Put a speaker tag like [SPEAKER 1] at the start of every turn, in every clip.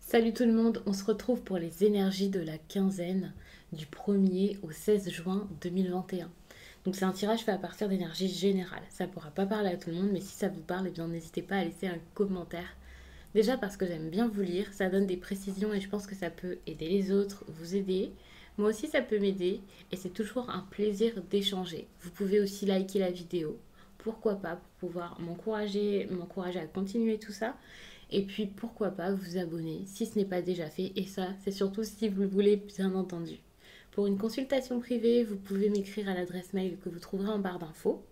[SPEAKER 1] Salut tout le monde, on se retrouve pour les énergies de la quinzaine du 1er au 16 juin 2021. Donc c'est un tirage fait à partir d'énergie générale. Ça ne pourra pas parler à tout le monde, mais si ça vous parle, eh bien n'hésitez pas à laisser un commentaire. Déjà parce que j'aime bien vous lire, ça donne des précisions et je pense que ça peut aider les autres, vous aider. Moi aussi ça peut m'aider et c'est toujours un plaisir d'échanger. Vous pouvez aussi liker la vidéo, pourquoi pas, pour pouvoir m'encourager à continuer tout ça. Et puis pourquoi pas vous abonner si ce n'est pas déjà fait. Et ça, c'est surtout si vous le voulez, bien entendu. Pour une consultation privée, vous pouvez m'écrire à l'adresse mail que vous trouverez en barre d'infos.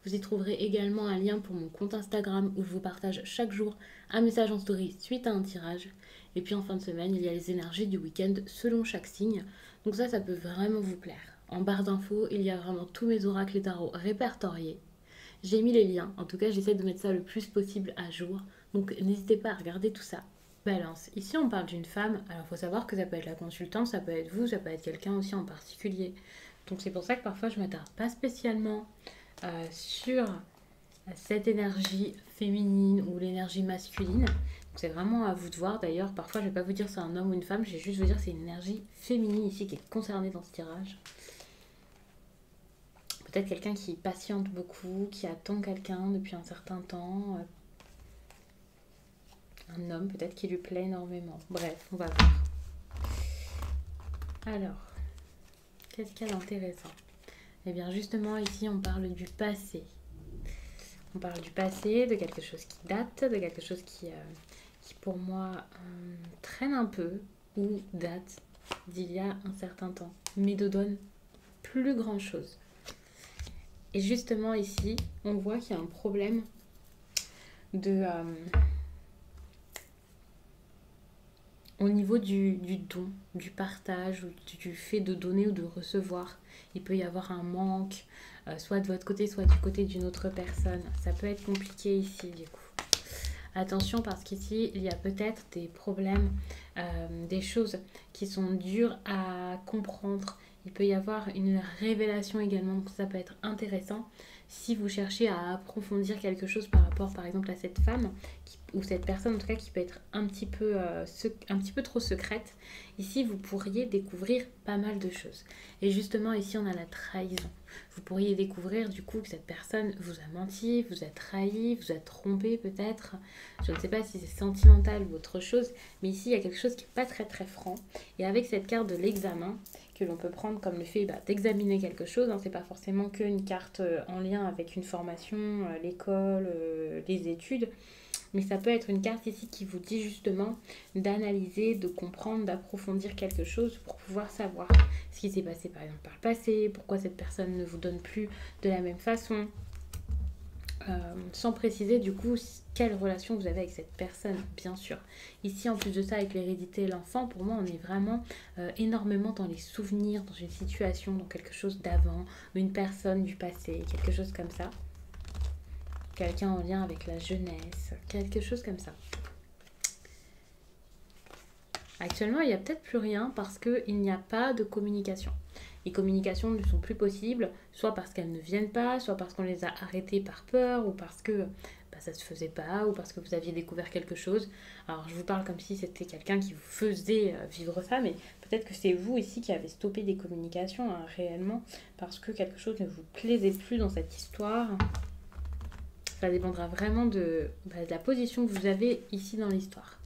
[SPEAKER 1] Vous y trouverez également un lien pour mon compte Instagram où je vous partage chaque jour un message en story suite à un tirage. Et puis en fin de semaine, il y a les énergies du week-end selon chaque signe. Donc ça peut vraiment vous plaire. En barre d'infos, il y a vraiment tous mes oracles et tarots répertoriés. J'ai mis les liens, en tout cas j'essaie de mettre ça le plus possible à jour, donc n'hésitez pas à regarder tout ça. Balance, ici on parle d'une femme, alors il faut savoir que ça peut être la consultante, ça peut être vous, ça peut être quelqu'un aussi en particulier. Donc c'est pour ça que parfois je ne m'attarde pas spécialement sur cette énergie féminine ou l'énergie masculine. Donc c'est vraiment à vous de voir. D'ailleurs, parfois je ne vais pas vous dire c'est un homme ou une femme, je vais juste vous dire c'est une énergie féminine ici qui est concernée dans ce tirage. Peut-être quelqu'un qui patiente beaucoup, qui attend quelqu'un depuis un certain temps. Un homme peut-être qui lui plaît énormément. Bref, on va voir. Alors, qu'est-ce qu'il y a d'intéressant? Eh bien justement ici on parle du passé. On parle du passé, de quelque chose qui date, de quelque chose qui pour moi traîne un peu ou date d'il y a un certain temps, mais ne donne plus grand chose. Et justement ici, on voit qu'il y a un problème de au niveau du don, du partage, ou du fait de donner ou de recevoir. Il peut y avoir un manque, soit de votre côté, soit du côté d'une autre personne. Ça peut être compliqué ici du coup. Attention parce qu'ici, il y a peut-être des problèmes, des choses qui sont dures à comprendre. Il peut y avoir une révélation également, donc ça peut être intéressant si vous cherchez à approfondir quelque chose par rapport par exemple à cette femme ou cette personne en tout cas qui peut être un petit peu trop secrète. Ici vous pourriez découvrir pas mal de choses. Et justement ici on a la trahison. Vous pourriez découvrir du coup que cette personne vous a menti, vous a trahi, vous a trompé peut-être. Je ne sais pas si c'est sentimental ou autre chose, mais ici il y a quelque chose qui n'est pas très très franc. Et avec cette carte de l'examen, que l'on peut prendre comme le fait d'examiner quelque chose, c'est pas forcément qu'une carte en lien avec une formation, l'école, les études, mais ça peut être une carte ici qui vous dit justement d'analyser, de comprendre, d'approfondir quelque chose pour pouvoir savoir ce qui s'est passé par exemple par le passé, pourquoi cette personne ne vous donne plus de la même façon, sans préciser du coup quelle relation vous avez avec cette personne, bien sûr. Ici, en plus de ça, avec l'hérédité et l'enfant, pour moi, on est vraiment énormément dans les souvenirs, dans une situation, dans quelque chose d'avant, une personne du passé, quelque chose comme ça. Quelqu'un en lien avec la jeunesse, quelque chose comme ça. Actuellement, il n'y a peut-être plus rien parce qu'il n'y a pas de communication. Les communications ne sont plus possibles, soit parce qu'elles ne viennent pas, soit parce qu'on les a arrêtées par peur, ou parce que ça ne se faisait pas, ou parce que vous aviez découvert quelque chose. Alors je vous parle comme si c'était quelqu'un qui vous faisait vivre ça, mais peut-être que c'est vous ici qui avez stoppé des communications réellement, parce que quelque chose ne vous plaisait plus dans cette histoire. Ça dépendra vraiment de la position que vous avez ici dans l'histoire.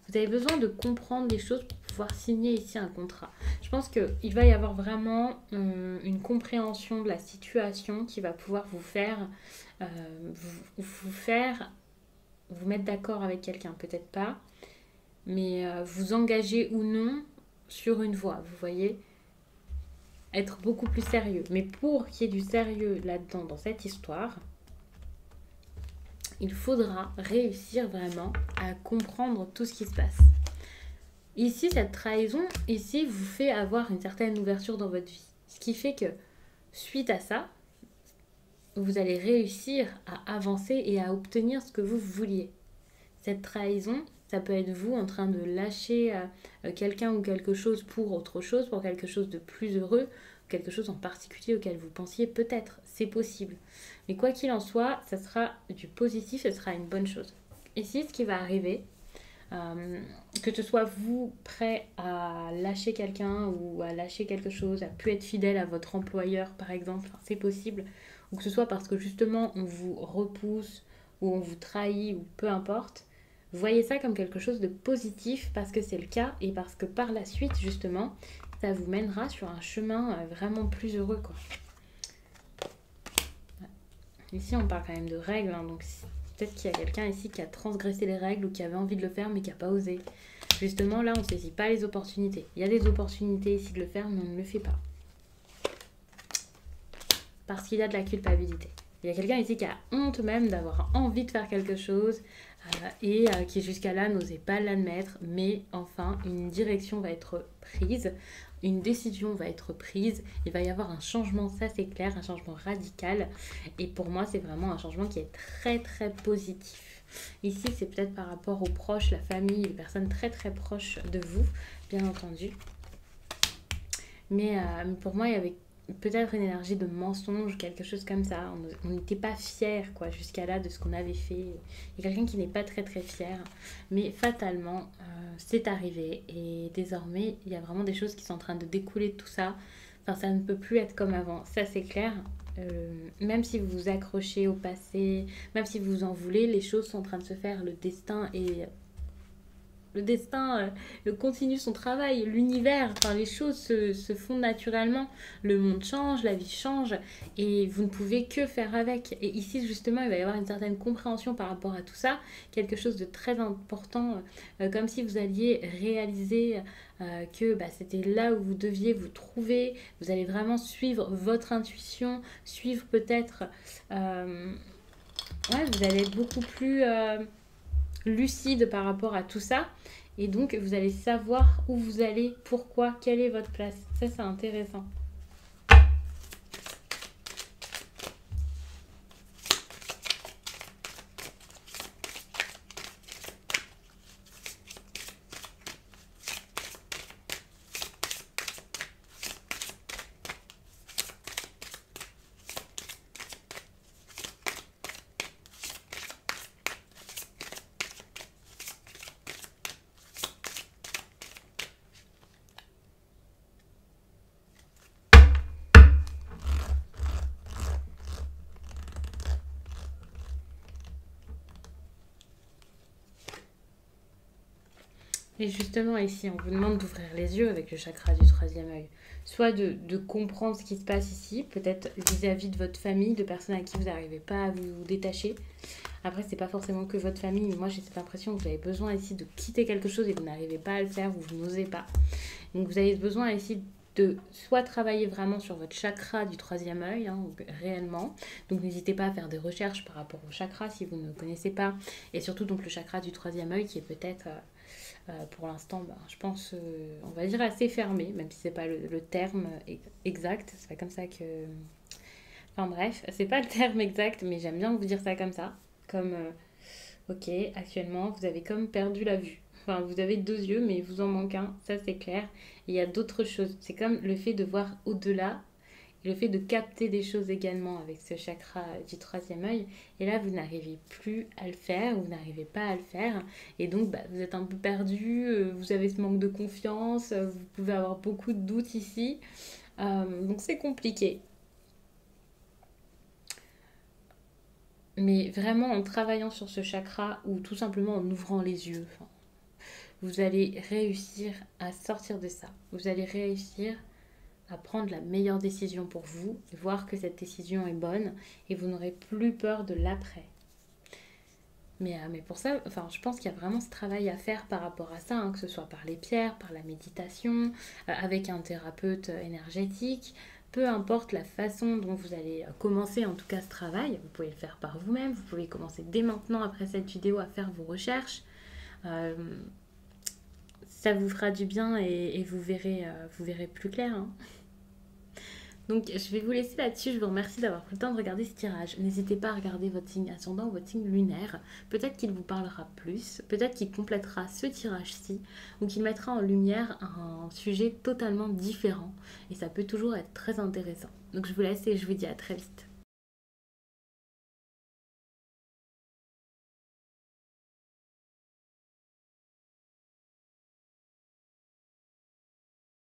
[SPEAKER 1] Vous avez besoin de comprendre les choses pour pouvoir signer ici un contrat. Je pense qu'il va y avoir vraiment une compréhension de la situation qui va pouvoir vous faire vous mettre d'accord avec quelqu'un. Peut-être pas, mais vous engager ou non sur une voie, vous voyez, être beaucoup plus sérieux. Mais pour qu'il y ait du sérieux là-dedans, dans cette histoire, il faudra réussir vraiment à comprendre tout ce qui se passe. Ici, cette trahison, ici, vous fait avoir une certaine ouverture dans votre vie. Ce qui fait que, suite à ça, vous allez réussir à avancer et à obtenir ce que vous vouliez. Cette trahison, ça peut être vous en train de lâcher quelqu'un ou quelque chose pour autre chose, pour quelque chose de plus heureux, quelque chose en particulier auquel vous pensiez peut-être, c'est possible. Mais quoi qu'il en soit, ça sera du positif, ce sera une bonne chose. Ici, ce qui va arriver, que ce soit vous prêt à lâcher quelqu'un ou à lâcher quelque chose, à plus être fidèle à votre employeur par exemple, enfin, c'est possible, ou que ce soit parce que justement on vous repousse ou on vous trahit ou peu importe, voyez ça comme quelque chose de positif parce que c'est le cas et parce que par la suite justement ça vous mènera sur un chemin vraiment plus heureux quoi. Ici on parle quand même de règles, hein, donc peut-être qu'il y a quelqu'un ici qui a transgressé les règles ou qui avait envie de le faire mais qui n'a pas osé. Justement, là, on ne saisit pas les opportunités. Il y a des opportunités ici de le faire, mais on ne le fait pas. Parce qu'il y a de la culpabilité. Il y a quelqu'un ici qui a honte même d'avoir envie de faire quelque chose et qui jusqu'à là n'osait pas l'admettre. Mais enfin, une direction va être prise, une décision va être prise. Il va y avoir un changement, ça c'est clair, un changement radical. Et pour moi, c'est vraiment un changement qui est très très positif. Ici, c'est peut-être par rapport aux proches, la famille, les personnes très très proches de vous, bien entendu. Mais pour moi, il y avait peut-être une énergie de mensonge, quelque chose comme ça. On n'était pas fiers quoi, jusqu'à là de ce qu'on avait fait. Il y a quelqu'un qui n'est pas très très fier. Mais fatalement, c'est arrivé. Et désormais, il y a vraiment des choses qui sont en train de découler de tout ça. Enfin, ça ne peut plus être comme avant. Ça, c'est clair. Même si vous vous accrochez au passé, même si vous en voulez, les choses sont en train de se faire. Le destin continue son travail, l'univers, enfin, les choses se font naturellement. Le monde change, la vie change et vous ne pouvez que faire avec. Et ici, justement, il va y avoir une certaine compréhension par rapport à tout ça, quelque chose de très important, comme si vous alliez réaliser que c'était là où vous deviez vous trouver. Vous allez vraiment suivre votre intuition, suivre peut-être... vous allez être beaucoup plus... lucide par rapport à tout ça et donc vous allez savoir où vous allez, pourquoi, quelle est votre place. Ça c'est intéressant. Et justement ici, on vous demande d'ouvrir les yeux avec le chakra du troisième œil. Soit de comprendre ce qui se passe ici, peut-être vis-à-vis de votre famille, de personnes à qui vous n'arrivez pas à vous détacher. Après, c'est pas forcément que votre famille, mais moi j'ai cette impression que vous avez besoin ici de quitter quelque chose et vous n'arrivez pas à le faire, vous n'osez pas. Donc vous avez besoin ici de soit travailler vraiment sur votre chakra du troisième œil, hein, réellement. Donc n'hésitez pas à faire des recherches par rapport au chakra si vous ne le connaissez pas. Et surtout donc le chakra du troisième œil qui est peut-être... pour l'instant, je pense, on va dire assez fermé, même si c'est pas le terme exact. C'est pas comme ça que... Enfin bref, c'est pas le terme exact, mais j'aime bien vous dire ça comme ça. Comme, ok, actuellement, vous avez comme perdu la vue. Enfin, vous avez deux yeux, mais il vous en manque un, ça c'est clair. Et il y a d'autres choses. C'est comme le fait de voir au-delà et le fait de capter des choses également avec ce chakra du troisième œil. Et là, vous n'arrivez plus à le faire, vous n'arrivez pas à le faire. Et donc, vous êtes un peu perdu, vous avez ce manque de confiance, vous pouvez avoir beaucoup de doutes ici. Donc, c'est compliqué. Mais vraiment, en travaillant sur ce chakra ou tout simplement en ouvrant les yeux, vous allez réussir à sortir de ça. Vous allez réussir à prendre la meilleure décision pour vous, voir que cette décision est bonne et vous n'aurez plus peur de l'après. Mais pour ça, je pense qu'il y a vraiment ce travail à faire par rapport à ça, hein, que ce soit par les pierres, par la méditation, avec un thérapeute énergétique, peu importe la façon dont vous allez commencer en tout cas ce travail, vous pouvez le faire par vous-même, vous pouvez commencer dès maintenant après cette vidéo à faire vos recherches. Ça vous fera du bien et vous verrez plus clair. Hein. Donc je vais vous laisser là-dessus, je vous remercie d'avoir pris le temps de regarder ce tirage. N'hésitez pas à regarder votre signe ascendant ou votre signe lunaire. Peut-être qu'il vous parlera plus, peut-être qu'il complétera ce tirage-ci ou qu'il mettra en lumière un sujet totalement différent. Et ça peut toujours être très intéressant. Donc je vous laisse et je vous dis à très vite.